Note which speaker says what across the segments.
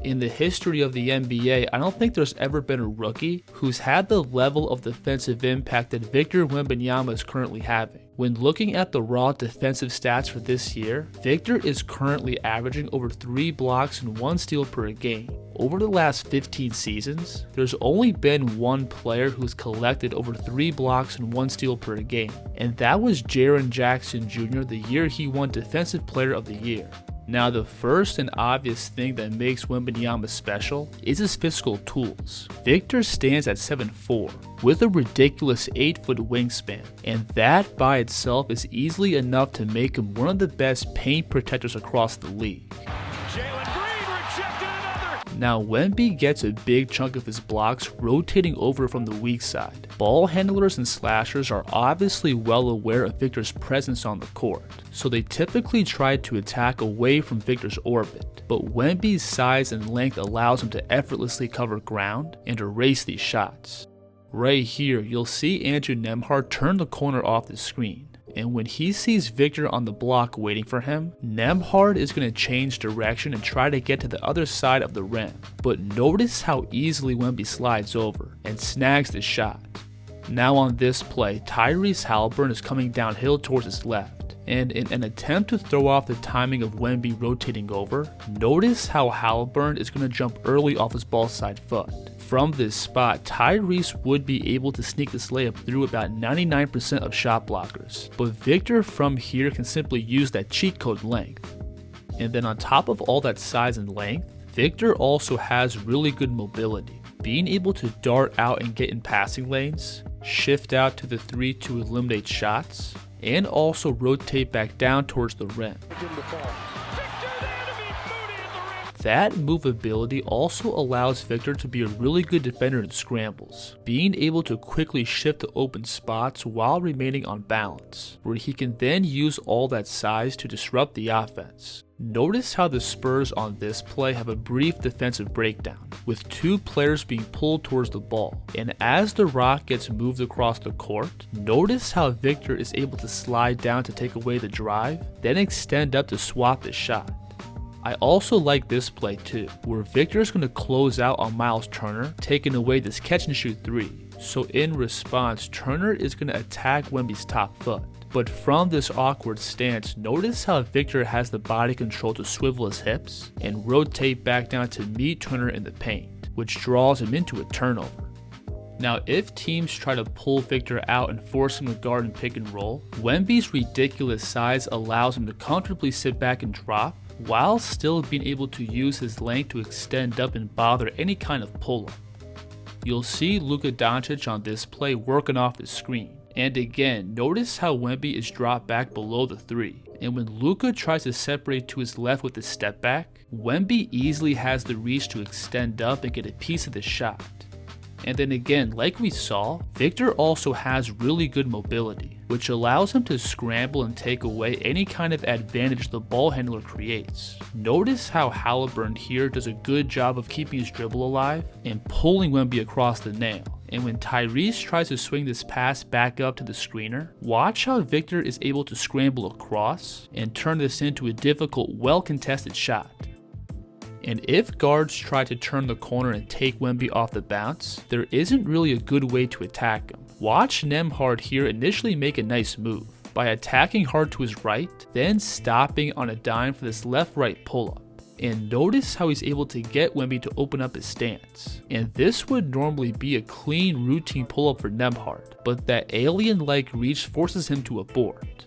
Speaker 1: In the history of the NBA, I don't think there's ever been a rookie who's had the level of defensive impact that Victor Wembanyama is currently having. When looking at the raw defensive stats for this year, Victor is currently averaging over 3 blocks and 1 steal per game. Over the last 15 seasons, there's only been one player who's collected over 3 blocks and 1 steal per game, and that was Jaren Jackson Jr. the year he won Defensive Player of the Year. Now, the first and obvious thing that makes Wembanyama special is his physical tools. Victor stands at 7'4", with a ridiculous 8-foot wingspan, and that by itself is easily enough to make him one of the best paint protectors across the league. Now, Wemby gets a big chunk of his blocks rotating over from the weak side. Ball handlers and slashers are obviously well aware of Victor's presence on the court, so they typically try to attack away from Victor's orbit. But Wemby's size and length allows him to effortlessly cover ground and erase these shots. Right here, you'll see Andrew Nembhard turn the corner off the screen. And when he sees Victor on the block waiting for him, Nembhard is going to change direction and try to get to the other side of the rim. But notice how easily Wemby slides over and snags the shot. Now on this play, Tyrese Haliburton is coming downhill towards his left. And in an attempt to throw off the timing of Wemby rotating over, notice how Haliburton is going to jump early off his ball side foot. From this spot, Tyrese would be able to sneak this layup through about 99% of shot blockers, but Victor from here can simply use that cheat code length. And then on top of all that size and length, Victor also has really good mobility, being able to dart out and get in passing lanes, shift out to the 3 to eliminate shots, and also rotate back down towards the rim. That movability also allows Victor to be a really good defender in scrambles, being able to quickly shift to open spots while remaining on balance, where he can then use all that size to disrupt the offense. Notice how the Spurs on this play have a brief defensive breakdown, with 2 players being pulled towards the ball, and as the rock gets moved across the court, notice how Victor is able to slide down to take away the drive, then extend up to swap the shot. I also like this play too, where Victor is going to close out on Miles Turner, taking away this catch and shoot 3. So in response, Turner is going to attack Wemby's top foot. But from this awkward stance, notice how Victor has the body control to swivel his hips and rotate back down to meet Turner in the paint, which draws him into a turnover. Now, if teams try to pull Victor out and force him to guard and pick and roll, Wemby's ridiculous size allows him to comfortably sit back and drop, while still being able to use his length to extend up and bother any kind of pull-up. You'll see Luka Doncic on this play working off the screen. And again, notice how Wemby is dropped back below the 3. And when Luka tries to separate to his left with his step back, Wemby easily has the reach to extend up and get a piece of the shot. And then again, like we saw, Victor also has really good mobility, which allows him to scramble and take away any kind of advantage the ball handler creates. Notice how Haliburton here does a good job of keeping his dribble alive and pulling Wemby across the nail. And when Tyrese tries to swing this pass back up to the screener, watch how Victor is able to scramble across and turn this into a difficult, well-contested shot. And if guards try to turn the corner and take Wemby off the bounce, there isn't really a good way to attack him. Watch Nembhard here initially make a nice move by attacking hard to his right, then stopping on a dime for this left-right pull-up. And notice how he's able to get Wemby to open up his stance. And this would normally be a clean routine pull-up for Nembhard, but that alien-like reach forces him to abort.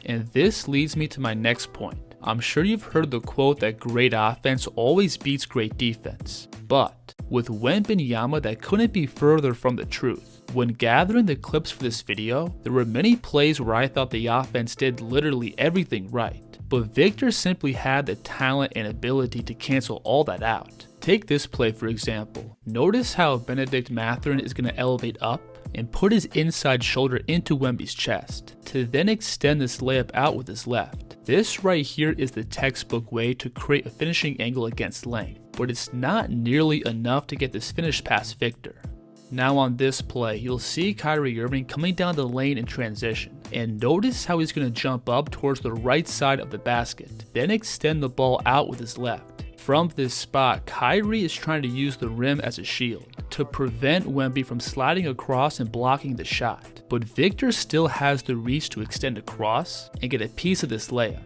Speaker 1: And this leads me to my next point. I'm sure you've heard the quote that great offense always beats great defense, but with Wembanyama that couldn't be further from the truth. When gathering the clips for this video, there were many plays where I thought the offense did literally everything right, but Victor simply had the talent and ability to cancel all that out. Take this play for example. Notice how Benedict Mathurin is going to elevate up and put his inside shoulder into Wemby's chest, to then extend this layup out with his left. This right here is the textbook way to create a finishing angle against length, but it's not nearly enough to get this finish past Victor. Now on this play, you'll see Kyrie Irving coming down the lane in transition, and notice how he's going to jump up towards the right side of the basket, then extend the ball out with his left, From this spot, Kyrie is trying to use the rim as a shield to prevent Wemby from sliding across and blocking the shot, but Victor still has the reach to extend across and get a piece of this layup.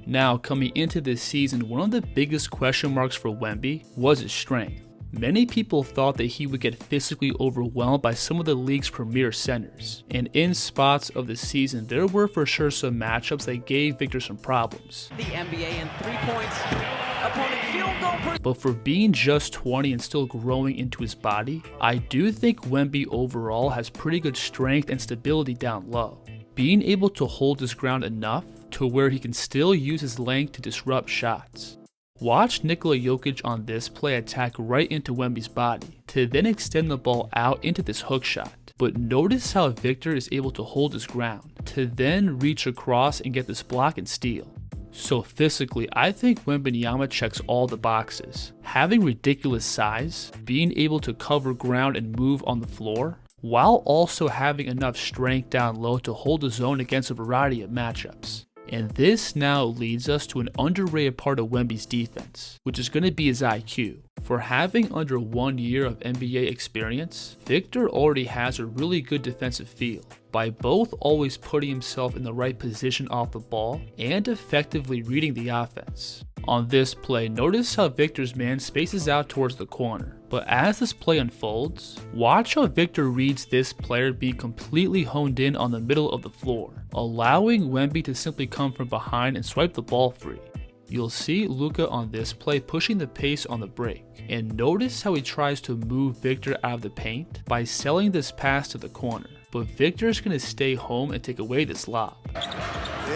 Speaker 1: Now, coming into this season, one of the biggest question marks for Wemby was his strength. Many people thought that he would get physically overwhelmed by some of the league's premier centers, and in spots of the season, there were for sure some matchups that gave Victor some problems.
Speaker 2: The NBA in 3 points, opponent field goal.
Speaker 1: But for being just 20 and still growing into his body, I do think Wemby overall has pretty good strength and stability down low, being able to hold his ground enough to where he can still use his length to disrupt shots. Watch Nikola Jokic on this play attack right into Wemby's body to then extend the ball out into this hook shot. But notice how Victor is able to hold his ground to then reach across and get this block and steal. So physically, I think Wembanyama checks all the boxes. Having ridiculous size, being able to cover ground and move on the floor, while also having enough strength down low to hold his own against a variety of matchups. And this now leads us to an underrated part of Wemby's defense, which is going to be his IQ. For having under 1 year of NBA experience, Victor already has a really good defensive feel by both always putting himself in the right position off the ball and effectively reading the offense. On this play, notice how Victor's man spaces out towards the corner, but as this play unfolds, watch how Victor reads this player being completely honed in on the middle of the floor, allowing Wemby to simply come from behind and swipe the ball free. You'll see Luka on this play pushing the pace on the break, and notice how he tries to move Victor out of the paint by selling this pass to the corner, but Victor's going to stay home and take away this lob.
Speaker 3: The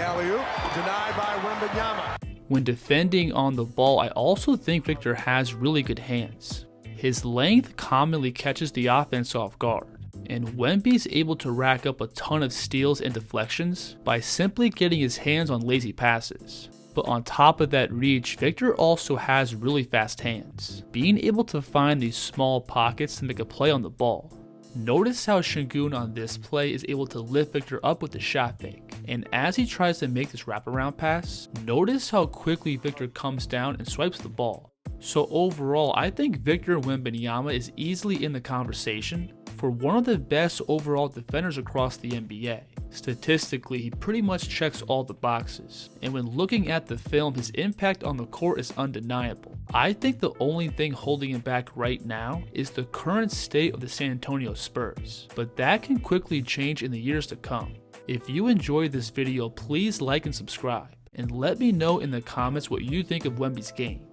Speaker 3: alley-oop denied by Wembanyama.
Speaker 1: When defending on the ball, I also think Victor has really good hands. His length commonly catches the offense off guard, and Wemby's able to rack up a ton of steals and deflections by simply getting his hands on lazy passes. But on top of that reach, Victor also has really fast hands, being able to find these small pockets to make a play on the ball. Notice how Şengün on this play is able to lift Victor up with the shot fake, and as he tries to make this wraparound pass, notice how quickly Victor comes down and swipes the ball. So overall, I think Victor Wembanyama is easily in the conversation for one of the best overall defenders across the NBA. Statistically, he pretty much checks all the boxes, and when looking at the film, his impact on the court is undeniable. I think the only thing holding him back right now is the current state of the San Antonio Spurs, but that can quickly change in the years to come. If you enjoyed this video, please like and subscribe, and let me know in the comments what you think of Wemby's game.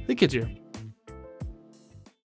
Speaker 1: The kid's here.